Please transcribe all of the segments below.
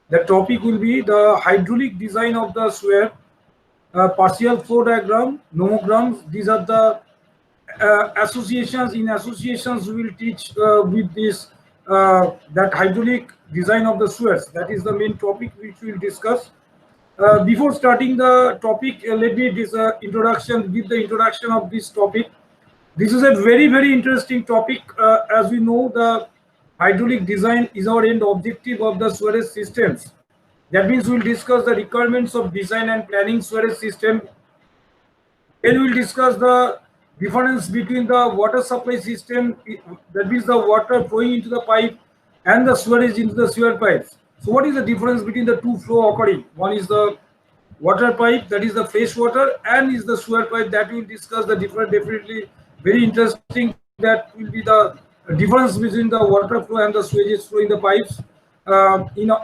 The topic will be the hydraulic design of the sewer, partial flow diagram, nomograms. These are the associations. In associations, we will teach with this that hydraulic design of the sewers. That is the main topic which we will discuss. Before starting the topic, let me give the introduction of this topic. This is a very interesting topic. As we know, the hydraulic design is our end objective of the sewerage systems. That means we will discuss the requirements of design and planning sewerage system. Then we will discuss the difference between the water supply system, that means the water flowing into the pipe, and the sewerage into the sewer pipes. So what is the difference between the two flow occurring? One is the water pipe, that is the fresh water, and is the sewer pipe. That we will discuss the different. Definitely very interesting. That will be the difference between the water flow and the sewage flow in the pipes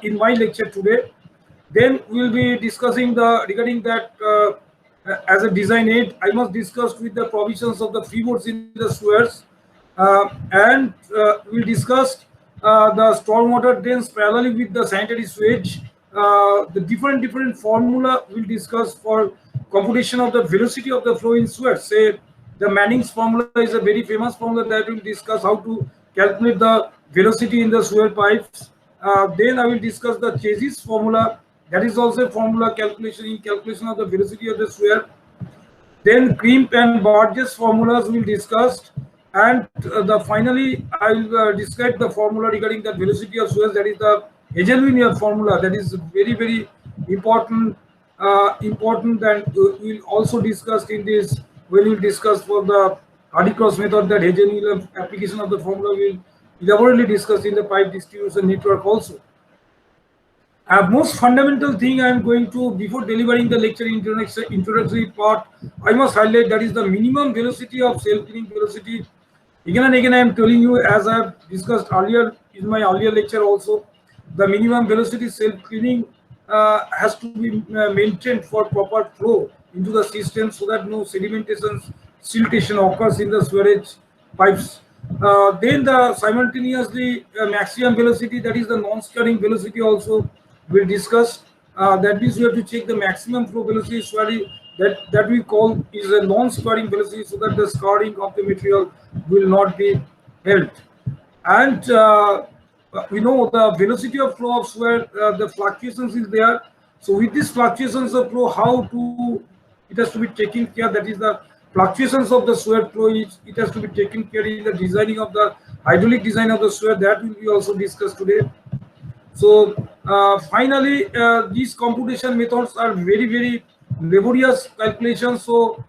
in my lecture today. Then we will be discussing the regarding that as a design aid, I must discuss with the provisions of the freeboards in the sewers, and we'll discuss the stormwater drains parallelly with the sanitary sewage. The different formula we'll discuss for computation of the velocity of the flow in sewers. Say the Manning's formula is a very famous formula that we'll discuss how to calculate the velocity in the sewer pipes. Then I will discuss the Chase's formula. That is also a formula calculation of the velocity of the sewer. Then Crimp and Burgess formulas will discussed, and finally I will describe the formula regarding the velocity of sewers. That is the Hazel-Winier formula. That is very important. Important, and we will also discuss in this when we will discuss for the Hardy-Cross method, that Hazel-Winier application of the formula will elaborately discussed in the pipe distribution network also. Most fundamental thing I am going to, before delivering the lecture introductory part, I must highlight, that is the minimum velocity of self-cleaning velocity. Again and again I am telling you, as I have discussed earlier in my earlier lecture also, the minimum velocity self-cleaning has to be maintained for proper flow into the system, so that no sedimentation, siltation occurs in the sewerage pipes. Then the simultaneously maximum velocity, that is the non-scarring velocity also we'll discuss. That means we have to check the maximum flow velocity that we call is a non-scarring velocity, so that the scarring of the material will not be held. And we know the velocity of flow of sewer, the fluctuations is there. So with these fluctuations of flow, it has to be taken care. That is the fluctuations of the sewer flow. It has to be taken care in the designing of the hydraulic design of the sewer. That will be also discussed today. So finally, these computation methods are very laborious calculations. So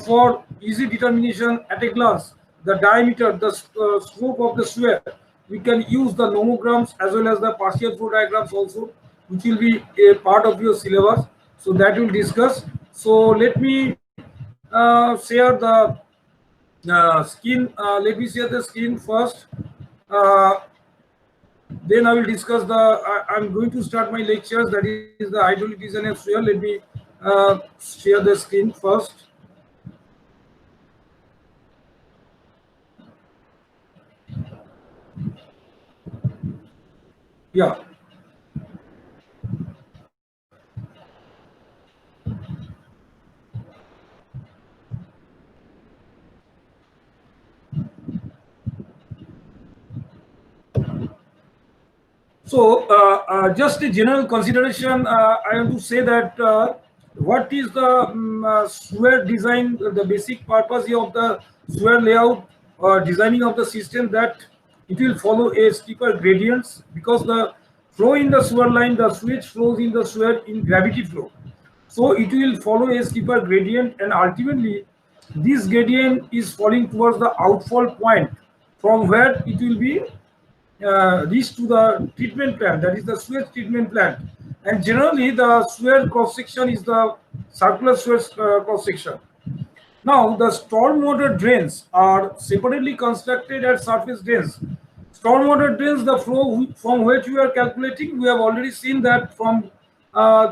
for easy determination at a glance, the diameter, the slope of the sewer, we can use the nomograms as well as the partial flow diagrams also, which will be a part of your syllabus. So that we'll discuss. So let me share the screen. Let me share the screen first. Then I will discuss I'm going to start my lectures, that is the hydraulic design of sewer. Let me share the screen first. Yeah. So just a general consideration, I want to say that what is the sewer design, the basic purpose of the sewer layout designing of the system, that it will follow a steeper gradients, because the flow in the sewer line, the sewage flows in the sewer in gravity flow. So it will follow a steeper gradient, and ultimately this gradient is falling towards the outfall point, from where it will be reach to the treatment plant, that is the sewage treatment plant. And generally the sewer cross section is the circular sewage cross section. Now the stormwater drains are separately constructed as surface drains. Stormwater drains, the flow from which we are calculating, we have already seen that from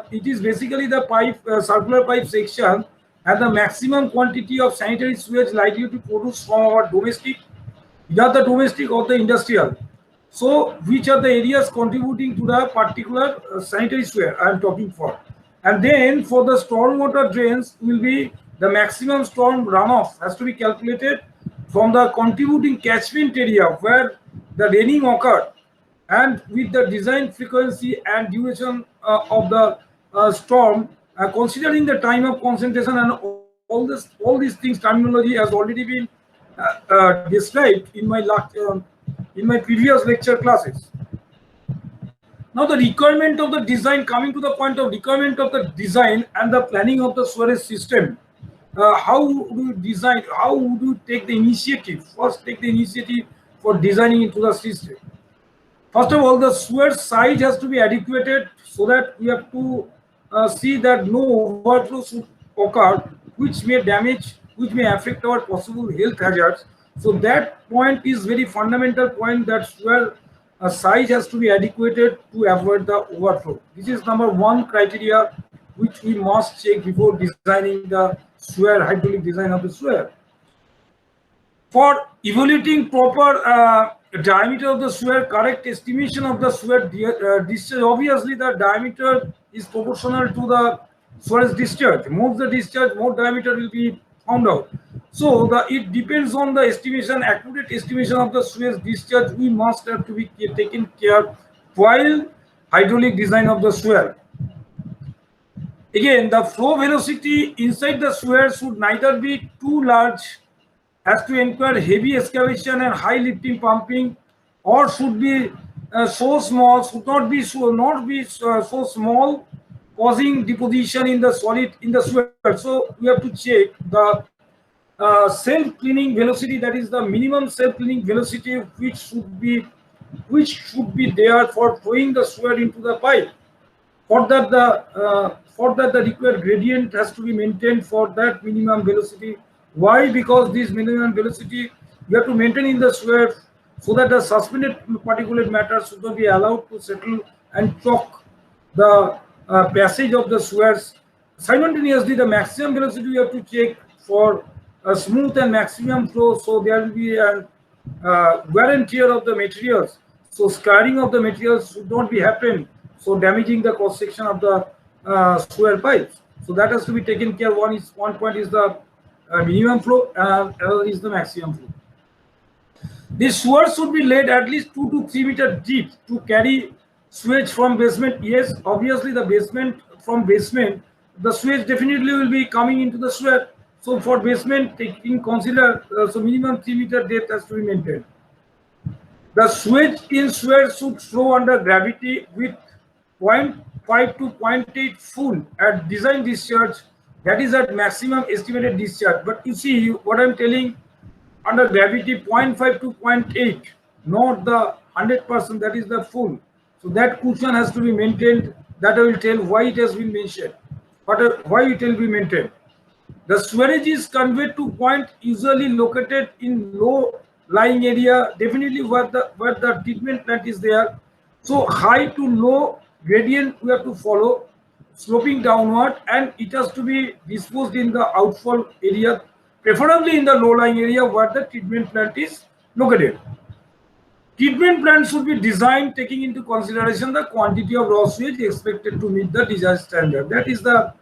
it is basically the pipe circular pipe section, and the maximum quantity of sanitary sewage likely to produce from our domestic, either the domestic or the industrial. So which are the areas contributing to the particular sanitary sewer I am talking for. And then for the stormwater drains will be the maximum storm runoff has to be calculated from the contributing catchment area where the raining occurred, and with the design frequency and duration of the storm, considering the time of concentration and all these things, terminology has already been described in my previous lecture classes. Now the requirement of the design, coming to the point of requirement of the design and the planning of the sewerage system. How do you design? How would you take the initiative? First, take the initiative for designing into the system. First of all, the sewer size has to be adequated so that we have to see that no overflow should occur, which may damage, which may affect our possible health hazards. So that point is very fundamental point, that sewer size has to be adequated to avoid the overflow. This is number one criteria which we must check before designing the sewer, hydraulic design of the sewer. For evaluating proper diameter of the sewer, correct estimation of the sewer discharge, obviously the diameter is proportional to the sewerage discharge. More the discharge, more diameter will be found out. So it depends on the estimation, accurate estimation of the sewerage discharge. We must have to be taken care while hydraulic design of the sewer. Again, the flow velocity inside the sewer should neither be too large as to require heavy excavation and high lifting pumping, or should be so small, should not be so small, causing deposition in the solid in the sewer. So we have to check the self-cleaning velocity, that is the minimum self-cleaning velocity which should be there for flowing the sewer into the pipe. For that the required gradient has to be maintained for that minimum velocity. Why? Because this minimum velocity you have to maintain in the sewer so that the suspended particulate matter should not be allowed to settle and choke the passage of the sewers. Simultaneously, the maximum velocity you have to check for a smooth and maximum flow, so there will be a wear and tear of the materials. So scarring of the materials should not be happen, so damaging the cross section of the sewer pipes. So that has to be taken care. One point is the minimum flow, and other is the maximum flow. The sewer should be laid at least 2 to 3 meters deep to carry sewage from basement. Yes, obviously the basement, the sewage definitely will be coming into the sewer. So for basement, taking consider, so minimum 3 meter depth has to be maintained. The sewage in sewer should flow under gravity with 0.5 to 0.8 full at design discharge. That is at maximum estimated discharge. But you see what I'm telling, under gravity 0.5 to 0.8, not the 100%, that is the full. So that cushion has to be maintained. That I will tell why it has been mentioned, but why it will be maintained. The sewerage is conveyed to point usually located in low lying area, definitely where the treatment plant is there. So high to low gradient we have to follow, sloping downward, and it has to be disposed in the outfall area, preferably in the low lying area where the treatment plant is located. Treatment plant should be designed taking into consideration the quantity of raw sewage expected to meet the desired standard. That is the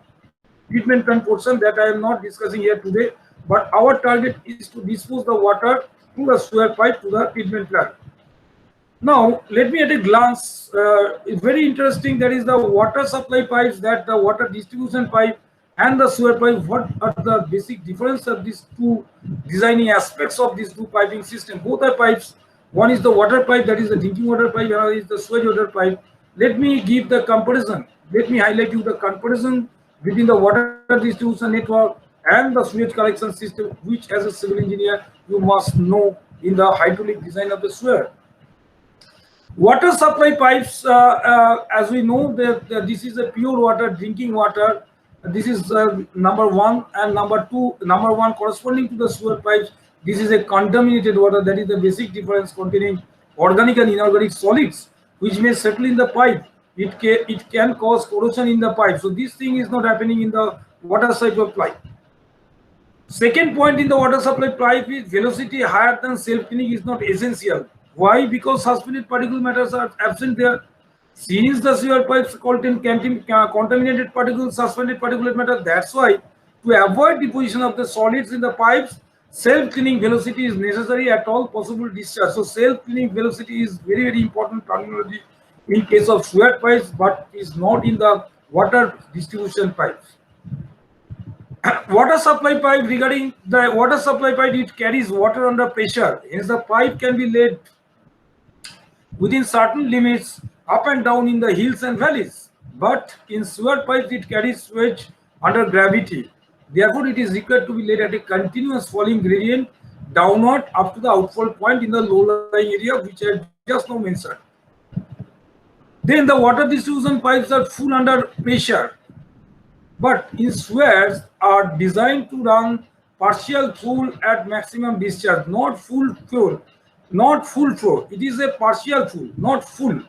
treatment plant portion that I am not discussing here today, but our target is to dispose the water through the sewer pipe to the treatment plant. Now, let me at a glance, it's very interesting, that is the water supply pipes, that the water distribution pipe and the sewer pipe. What are the basic difference of these two designing aspects of these two piping system? Both are pipes. One is the water pipe, that is the drinking water pipe, another is the sewage water pipe. Let me give the comparison. Let me highlight you the comparison between the water distribution network and the sewage collection system, which as a civil engineer you must know in the hydraulic design of the sewer. Water supply pipes, as we know, that this is a pure water, drinking water. This is number one, and number one corresponding to the sewer pipes, this is a contaminated water. That is the basic difference, containing organic and inorganic solids which may settle in the pipe. It can cause corrosion in the pipe. So this thing is not happening in the water supply pipe. Second point in the water supply pipe is velocity higher than self-cleaning is not essential. Why? Because suspended particulate matters are absent there. Since the sewer pipes contain contaminated particles, suspended particulate matter, that's why to avoid deposition of the solids in the pipes, self-cleaning velocity is necessary at all possible discharge. So self-cleaning velocity is very, very important terminology in case of sewer pipes, but is not in the water distribution pipes. Water supply pipe, regarding the water supply pipe, it carries water under pressure. Hence the pipe can be laid within certain limits up and down in the hills and valleys. But in sewer pipes, it carries sewage under gravity. Therefore, it is required to be laid at a continuous falling gradient downward up to the outfall point in the low-lying area, which I just now mentioned. Then the water distribution pipes are full under pressure, but in sewers are designed to run partial full at maximum discharge, not full flow, not full flow. It is a partial full, not full.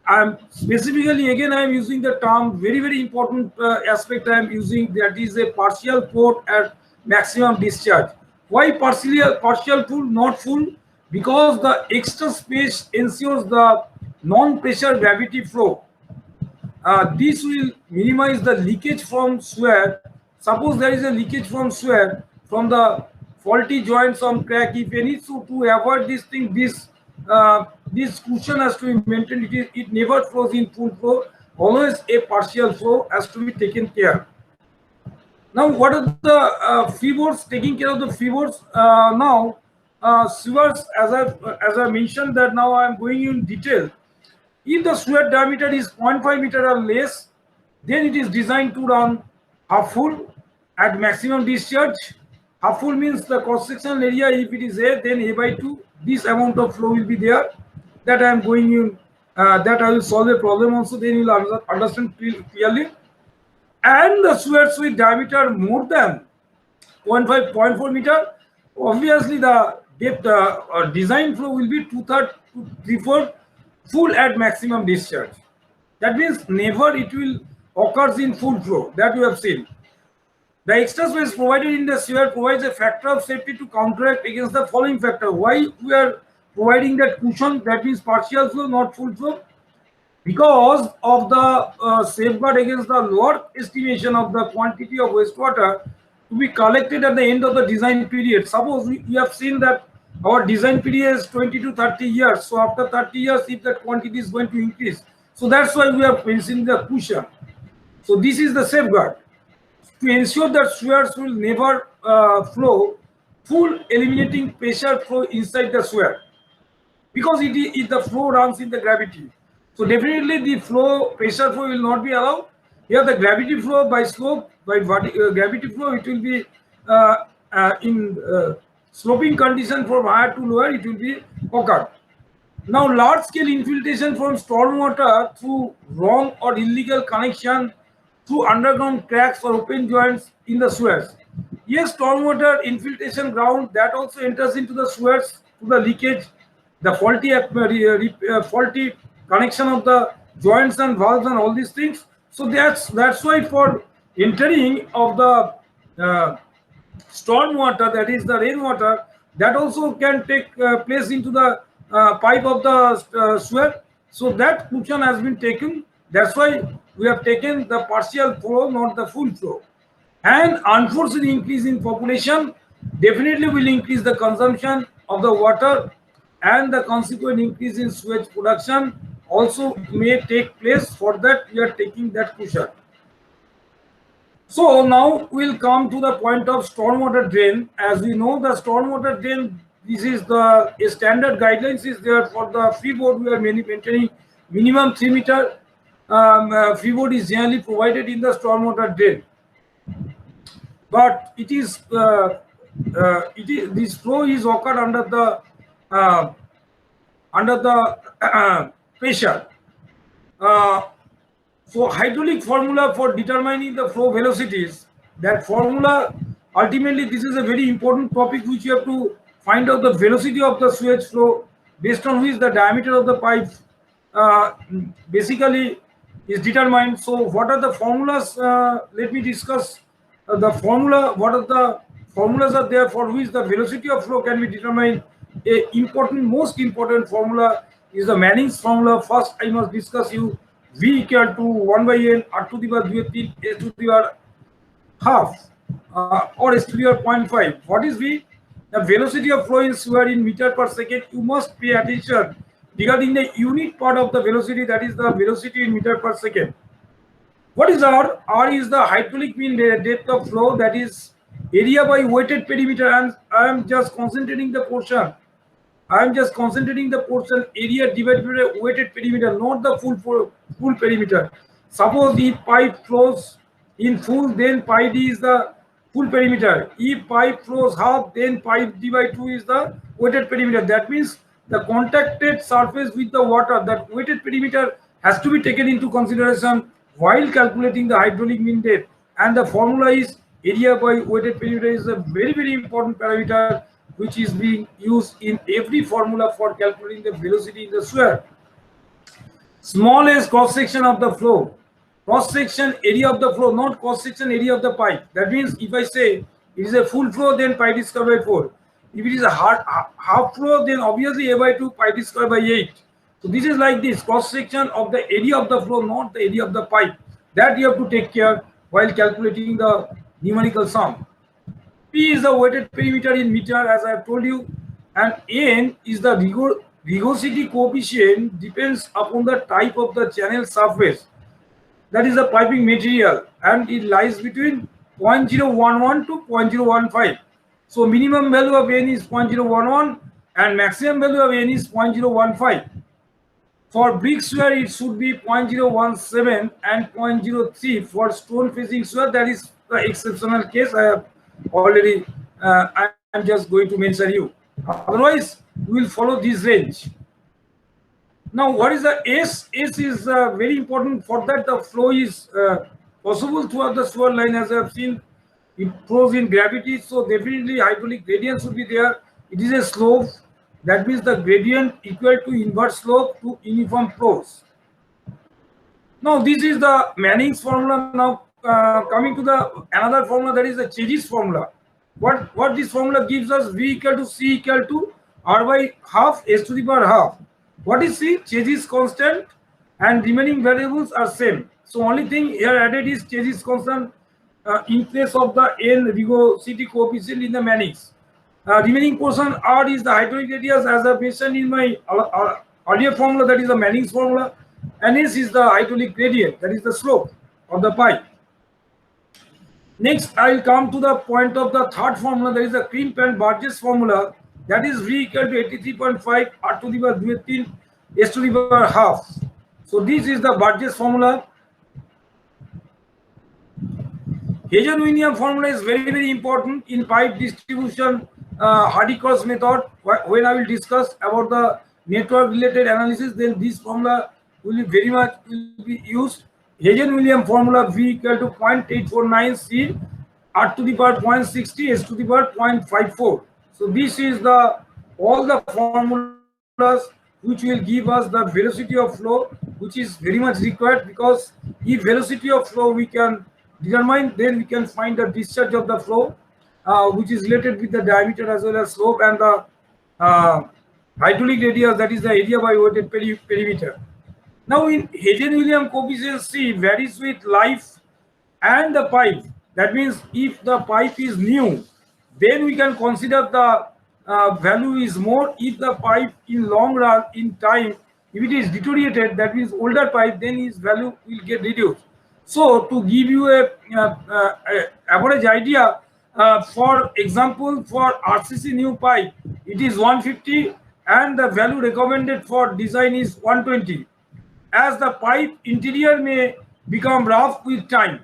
I'm specifically, again, I am using the term, very, very important aspect I am using, that is a partial flow at maximum discharge. Why partial full, not full? Because the extra space ensures the non-pressure gravity flow. This will minimize the leakage from sewer. Suppose there is a leakage from sewer from the faulty joints on crack, if any. So to avoid this thing, this cushion has to be maintained. It never flows in full flow. Always a partial flow has to be taken care. Now, what are the freeboards? Taking care of the freeboards. Now, sewers, as I mentioned, that now I am going in detail. If the sewer diameter is 0.5 meter or less, then it is designed to run half full at maximum discharge. Half full means the cross-sectional area, if it is A, then A by 2. This amount of flow will be there. That I am going in, that I will solve a problem also, then you will understand clearly. And the sewers with diameter more than 0.5, 0.4 meter, obviously the depth design flow will be 2/3 to 3/4 full at maximum discharge. That means never it will occurs in full flow, that you have seen. The extra space provided in the sewer provides a factor of safety to counteract against the following factor. Why we are providing that cushion, that means partial flow, not full flow? Because of the safeguard against the lower estimation of the quantity of wastewater to be collected at the end of the design period. Suppose we have seen that our design period is 20 to 30 years. So after 30 years, if that quantity is going to increase, so that's why we are mentioning the cushion. So this is the safeguard to ensure that sewers will never flow full, eliminating pressure flow inside the sewer, because if the flow runs in the gravity. So definitely the pressure flow will not be allowed. Here the gravity flow by slope, by gravity flow, it will be in sloping condition from higher to lower, it will be occurred. Now, large scale infiltration from stormwater through wrong or illegal connection through underground cracks or open joints in the sewers. Yes, stormwater infiltration ground that also enters into the sewers through the leakage, the faulty connection of the joints and valves and all these things. So that's why for entering of the storm water, that is the rainwater, that also can take place into the pipe of the sewer. So that cushion has been taken. That's why we have taken the partial flow, not the full flow. And unforeseen increase in population definitely will increase the consumption of the water, and the consequent increase in sewage production also may take place. For that, we are taking that cushion. So now we'll come to the point of stormwater drain. As we know, the stormwater drain, this is the standard guidelines is there for the freeboard. We are maintaining minimum 3 meter. Freeboard is generally provided in the stormwater drain, but this flow is occurred under the pressure. So hydraulic formula for determining the flow velocities, that formula, ultimately this is a very important topic which you have to find out the velocity of the sewage flow, based on which the diameter of the pipe basically is determined. So what are the formulas? Let me discuss the formula. What are the formulas are there for which the velocity of flow can be determined? most important formula is the Manning's formula. First, I must discuss you V equal to 1 by n r to the power 3 s to the power half or s to the power 0.5. What is V? The velocity of flow is square in meter per second. You must pay attention regarding the unit part of the velocity, that is the velocity in meter per second. What is R? R is the hydraulic mean depth of flow, that is area by weighted perimeter, and I am just concentrating the portion. I am just concentrating the portion area divided by weighted perimeter, not the full perimeter. Suppose if pipe flows in full, then pi d is the full perimeter. If pipe flows half, then pi d by 2 is the weighted perimeter. That means the contacted surface with the water, that weighted perimeter has to be taken into consideration while calculating the hydraulic mean depth. And the formula is area by weighted perimeter is a very important parameter which is being used in every formula for calculating the velocity in the sphere. Smallest cross section of the flow. Cross section area of the flow, not cross section area of the pipe. That means if I say it is a full flow, then pi d square by 4. If it is a half flow, then obviously a by 2 pi d square by 8. So this is like this, cross section of the area of the flow, not the area of the pipe. That you have to take care while calculating the numerical sum. P is the weighted perimeter in meter, as I have told you, and N is the rigidity coefficient, depends upon the type of the channel surface, that is the piping material, and it lies between 0.011 to 0.015. So minimum value of N is 0.011 and maximum value of N is 0.015. For brick sware, it should be 0.017 and 0.03. For stone facing sware, that is the exceptional case. I have already, I am just going to mention you. Otherwise, we will follow this range. Now, what is the S? S is very important. For that, the flow is possible throughout the swirl line, as I have seen. It flows in gravity, so definitely hydraulic gradient should be there. It is a slope. That means the gradient equal to inverse slope to uniform flows. Now, this is the Manning's formula. Now, coming to the another formula, that is the Chezy's formula. What this formula gives us? V equal to C equal to R by half S to the power half. What is C? Chezy's constant, and remaining variables are same. So only thing here added is Chezy's constant in place of the N rigidity coefficient in the Manning's. Remaining portion R is the hydraulic radius, as I mentioned in my earlier formula, that is the Manning's formula, and S is the hydraulic gradient, that is the slope of the pipe. Next, I will come to the point of the third formula, that is the Crimp and Burgess formula, that is V equal to 83.5 R to the power 13 S to the power half. So this is the Burgess formula. Hazen-Williams formula is very important in pipe distribution Hardy-Cross method. When I will discuss about the network related analysis, then this formula will be used. Hazen-Williams formula V equal to 0.849 C R to the power 0.60 S to the power 0.54. So this is the all the formulas which will give us the velocity of flow, which is very much required, because if velocity of flow we can determine, then we can find the discharge of the flow, which is related with the diameter as well as slope, and the hydraulic radius, that is the area by weighted perimeter. Now in Hazen-Williams coefficient C varies with life and the pipe. That means if the pipe is new, then we can consider the value is more. If the pipe in long run, in time, if it is deteriorated, that means older pipe, then its value will get reduced. So to give you a average idea, for example, for RCC new pipe, it is 150 and the value recommended for design is 120. As the pipe interior may become rough with time,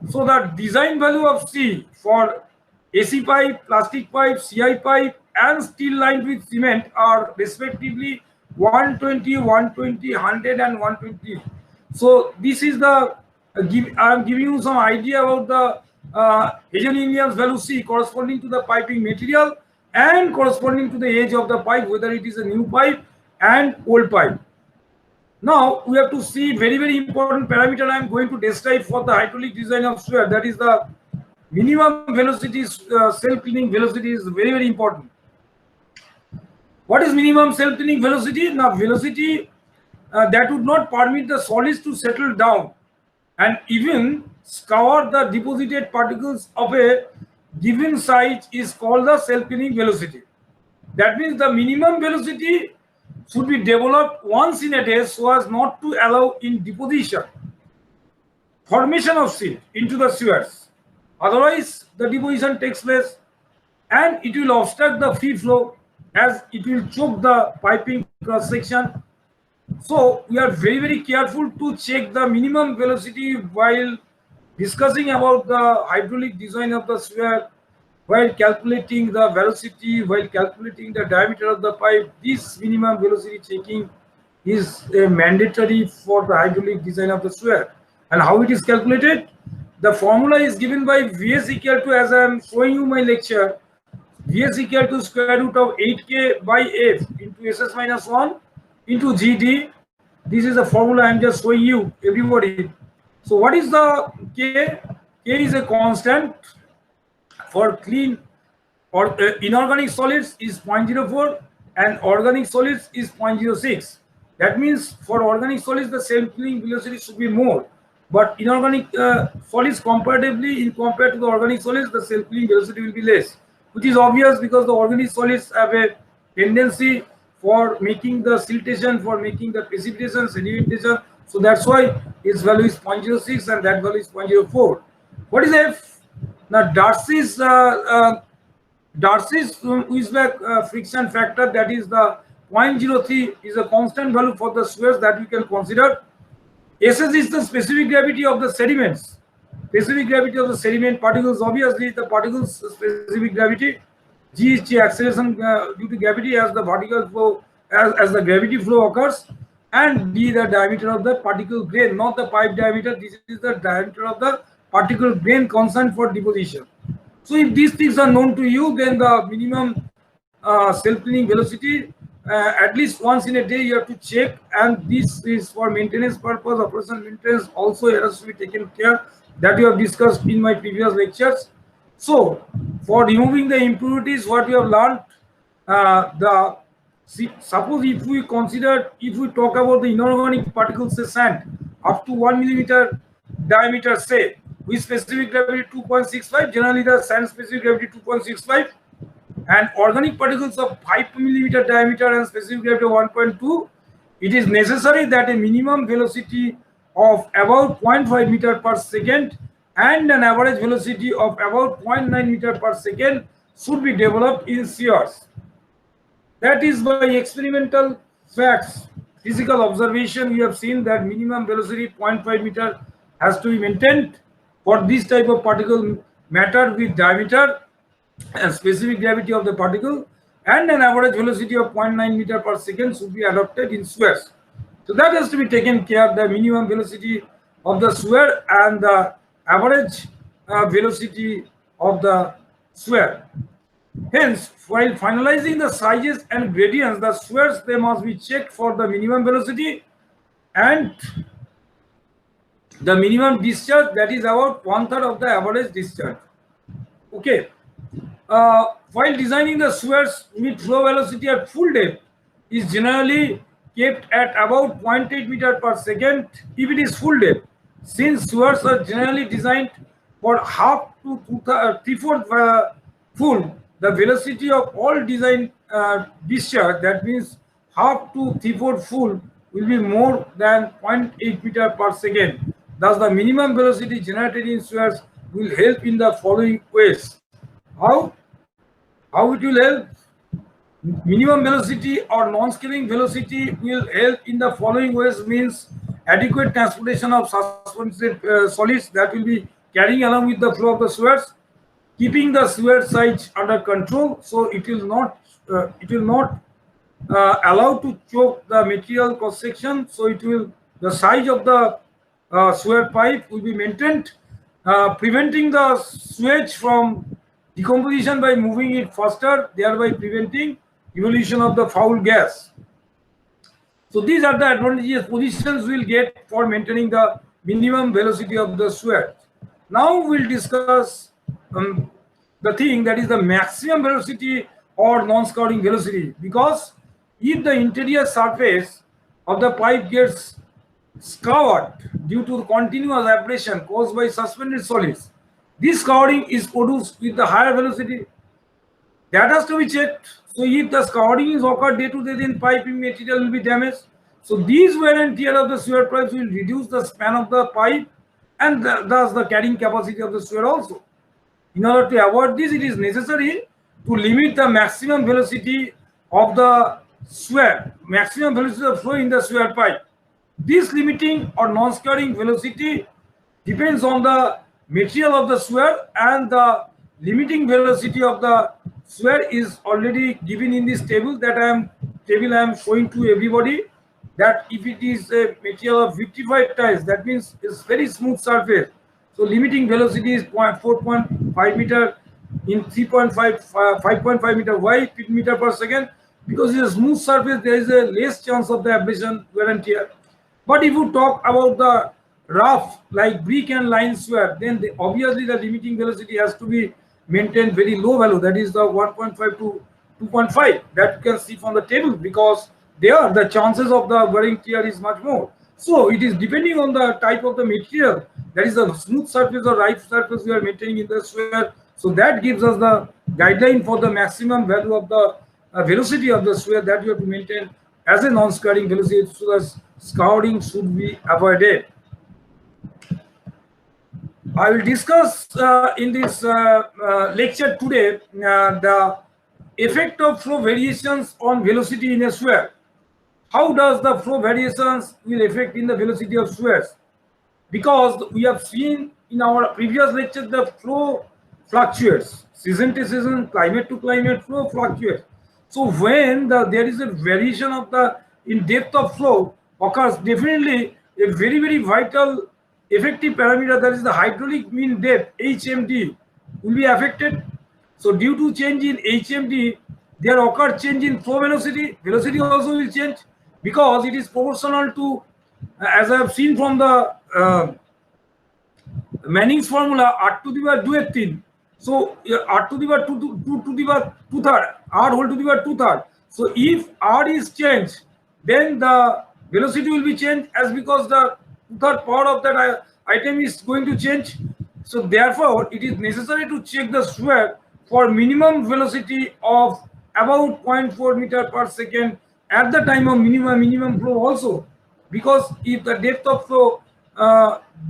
so the design value of C for AC pipe, plastic pipe, CI pipe, and steel lined with cement are respectively 120, 120, 100, and 120. So this is the I am giving you some idea about the Hazen-Williams value C corresponding to the piping material and corresponding to the age of the pipe, whether it is a new pipe and old pipe. Now we have to see very important parameter I am going to describe for the hydraulic design of sphere, that is the minimum velocity, self-cleaning velocity is very important. What is minimum self-cleaning velocity? Now, velocity that would not permit the solids to settle down and even scour the deposited particles of a given size is called the self-cleaning velocity. That means the minimum velocity should be developed once in a day so as not to allow in deposition, formation of silt into the sewers. Otherwise, the deposition takes place and it will obstruct the free flow as it will choke the piping cross section. So we are very, very careful to check the minimum velocity while discussing about the hydraulic design of the sewer, while calculating the velocity, while calculating the diameter of the pipe. This minimum velocity checking is mandatory for the hydraulic design of the sewer. And how it is calculated? The formula is given by Vs equal to, as I am showing you my lecture, Vs equal to square root of 8K by F into Ss minus 1 into GD. This is the formula I am just showing you, everybody. So what is the K? K is a constant for clean or inorganic solids is 0.04 and organic solids is 0.06. That means for organic solids the self-cleaning velocity should be more, but inorganic solids comparatively, in compared to the organic solids, the self-cleaning velocity will be less, which is obvious because the organic solids have a tendency for making the siltation, for making the precipitation, sedimentation. So that's why its value is 0.06 and that value is 0.04. What is F? Now Darcy's Weisbach friction factor, that is the 0.03, is a constant value for the sewers that we can consider. SS is the specific gravity of the sediments. Specific gravity of the sediment particles, obviously the particles specific gravity. G is the acceleration due to gravity as the vertical flow, as the gravity flow occurs, and D the diameter of the particle grain, not the pipe diameter. This is the diameter of the particle grain constant for deposition. So if these things are known to you, then the minimum self-cleaning velocity at least once in a day you have to check, and this is for maintenance purpose, operational maintenance also has to be taken care, that we have discussed in my previous lectures. So for removing the impurities, what we have learned, suppose if we talk about the inorganic particles, say sand, up to 1 millimeter diameter, say, with specific gravity 2.65, generally the sand specific gravity 2.65, and organic particles of 5 millimeter diameter and specific gravity of 1.2, it is necessary that a minimum velocity of about 0.5 meter per second and an average velocity of about 0.9 meter per second should be developed in sewers. That is by experimental facts, physical observation, we have seen that minimum velocity 0.5 meter has to be maintained for this type of particle matter with diameter and specific gravity of the particle, and an average velocity of 0.9 meter per second should be adopted in sewers. So that has to be taken care, the minimum velocity of the sewer and the average velocity of the sewer. Hence, while finalizing the sizes and gradients, the sewers, they must be checked for the minimum velocity and the minimum discharge, that is about 1/3 of the average discharge. Okay. While designing the sewers with flow velocity at full depth is generally kept at about 0.8 meter per second if it is full depth. Since sewers are generally designed for half to 3/4 full, the velocity of all design discharge, that means half to 3/4 full, will be more than 0.8 meter per second. Thus, the minimum velocity generated in sewers will help in the following ways. How it will help? Minimum velocity or non-scaling velocity will help in the following ways, means adequate transportation of suspended solids that will be carrying along with the flow of the sewers, keeping the sewer size under control, so it will not allow to choke the material cross section, so the size of the sewer pipe will be maintained, preventing the sewage from decomposition by moving it faster, thereby preventing evolution of the foul gas. So these are the advantageous positions we'll get for maintaining the minimum velocity of the sewer. Now we'll discuss the thing, that is the maximum velocity or non-scouring velocity, because if the interior surface of the pipe gets scoured due to continuous abrasion caused by suspended solids, this scouring is produced with the higher velocity. That has to be checked. So if the scouring is occurred day to day, then piping material will be damaged. So these wear and tear of the sewer pipes will reduce the span of the pipe and thus the carrying capacity of the sewer also. In order to avoid this, it is necessary to limit the maximum velocity of the sewer, maximum velocity of flow in the sewer pipe. This limiting or non-scouring velocity depends on the material of the sewer, and the limiting velocity of the sewer is already given in this table that I am showing to everybody. That if it is a material of 55 tiles, that means it's very smooth surface. So limiting velocity is 4.5 meter in 5.5 meter. Why meter per second? Because it's a smooth surface, there is a less chance of the abrasion wear and tear. But if you talk about the rough like brick and lime sewer, then obviously the limiting velocity has to be maintained very low value, that is the 1.5 to 2.5, that you can see from the table, because there the chances of the wearing tear is much more. So it is depending on the type of the material, that is the smooth surface or rough surface we are maintaining in the sewer. So that gives us the guideline for the maximum value of the velocity of the sewer that you have to maintain as a non-scouring velocity, so that scouring should be avoided. I will discuss in this lecture today the effect of flow variations on velocity in a sewer. How does the flow variations will affect in the velocity of sewers? Because we have seen in our previous lecture the flow fluctuates, season to season, climate to climate, flow fluctuates. So when there is a variation of the in depth of flow occurs, definitely a very vital effective parameter, that is the hydraulic mean depth HMD, will be affected. So due to change in HMD, there occur change in flow velocity. Velocity also will change because it is proportional to, as I have seen from the Manning's formula, R to the power 2/18. So R to the power 2 to the power 2/3, R whole to the power 2/3. So if R is changed, then the velocity will be changed, as because the 2/3 power of that item is going to change. So therefore, it is necessary to check the sewer for minimum velocity of about 0.4 meter per second at the time of minimum flow also, because if the depth of flow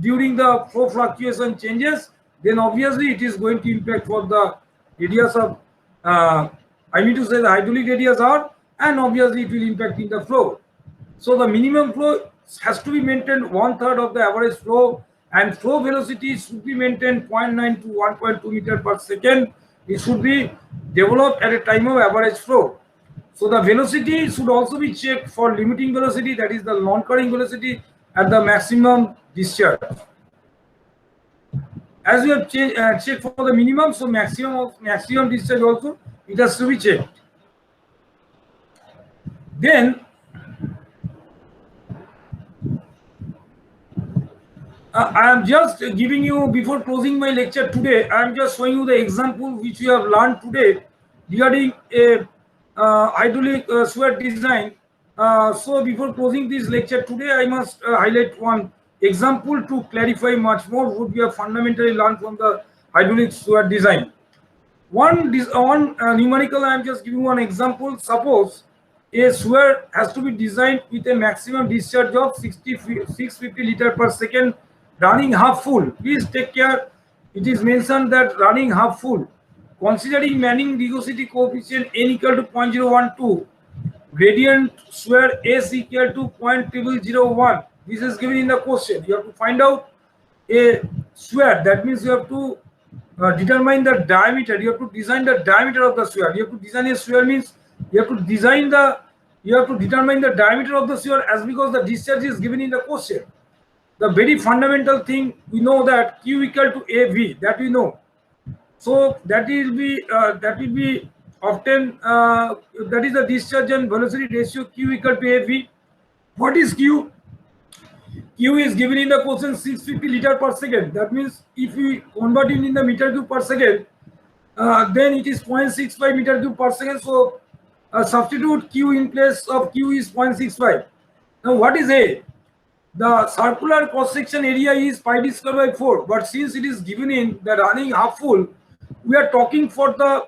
during the flow fluctuation changes, then obviously it is going to impact for the radius of I mean to say the hydraulic radius R, and obviously it will impact in the flow. So the minimum flow has to be maintained 1/3 of the average flow, and flow velocity should be maintained 0.9 to 1.2 meter per second. It should be developed at a time of average flow. So the velocity should also be checked for limiting velocity, that is the non-carrying velocity at the maximum discharge. As we have checked for the minimum, so maximum discharge also it has to be checked. Then I am just giving you, before closing my lecture today, I am just showing you the example which we have learned today regarding a hydraulic sewer design. So before closing this lecture today, I must highlight one example to clarify much more what we have fundamentally learned from the hydraulic sewer design. One numerical, I am just giving one example. Suppose a sewer has to be designed with a maximum discharge of 650 liter per second, running half full. Please take care. It is mentioned that running half full. Considering Manning viscosity coefficient n equal to 0.012, gradient sewer S equal to 0.0001. This is given in the question. You have to find out a sewer. That means you have to determine the diameter. You have to design the diameter of the sewer. You have to design a sewer means you have to determine the diameter of the sewer, as because the discharge is given in the question. The very fundamental thing, we know that Q equal to AV, that we know. So that will be often that is the discharge and velocity ratio, Q equal to AV. What is Q? Q is given in the question 650 liter per second. That means if we convert it in the meter cube per second, then it is 0.65 meter cube per second. So substitute Q in place of Q is 0.65. Now what is A? The circular cross-section area is pi d square by 4, but since it is given in the running half full, we are talking for the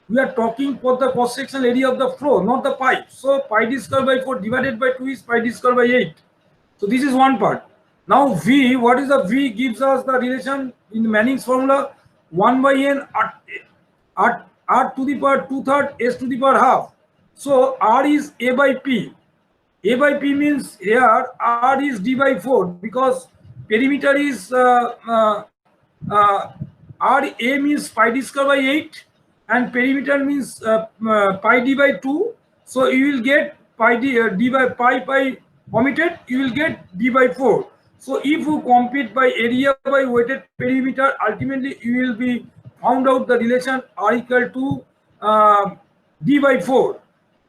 cross-section area of the flow, not the pipe. So pi d square by 4 divided by 2 is pi d square by 8. So this is one part. Now V, what is the V? Gives us the relation in Manning's formula, 1 by n r to the power 2/3 s to the power half. So R is A by P. A by P means here R is D by 4 because perimeter is R A means pi d square by 8 and perimeter means pi d by 2. So you will get pi d by pi omitted, you will get d by 4. So if you compute by area by weighted perimeter, ultimately you will be found out the relation R equal to d by 4.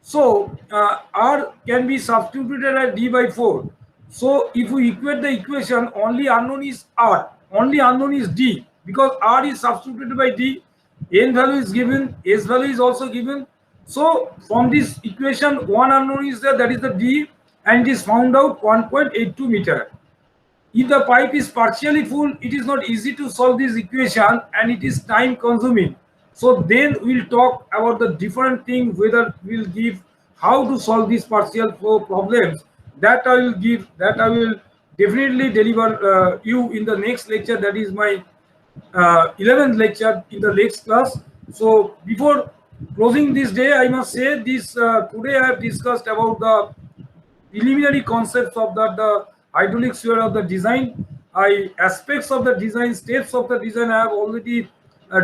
So R can be substituted as d by 4. So if we equate the equation, only unknown is R, only unknown is D, because R is substituted by D, n value is given, S value is also given. So from this equation, one unknown is there, that is the D, and it is found out 1.82 meter. If the pipe is partially full, it is not easy to solve this equation and it is time consuming. So then we'll talk about the different thing, whether we'll give how to solve these partial flow problems. That I will definitely deliver you in the next lecture. That is my 11th lecture in the next class. So before closing this day, I must say this, today I have discussed about the preliminary concepts of the hydraulic sphere of the design. Aspects of the design, steps of the design I have already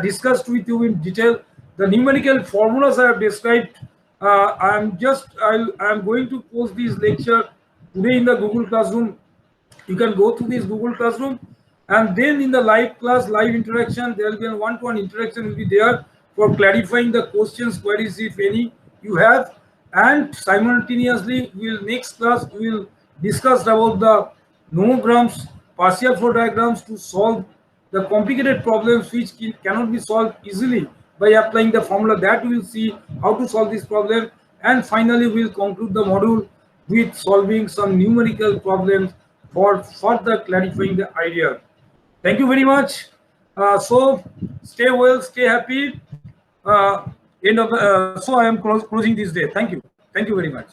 discussed with you in detail. The numerical formulas I have described. I am going to post this lecture today in the Google Classroom. You can go to this Google Classroom, and then in the live class, live interaction, there will be a one-to-one interaction will be there for clarifying the questions, queries, if any you have. And simultaneously, next class we will discuss about the nomograms, partial flow diagrams to solve the complicated problems which cannot be solved easily by applying the formula. That we will see how to solve this problem. And finally, we will conclude the module with solving some numerical problems for further clarifying the idea. Thank you very much. So stay well, stay happy. So I am closing this day. Thank you. Thank you very much.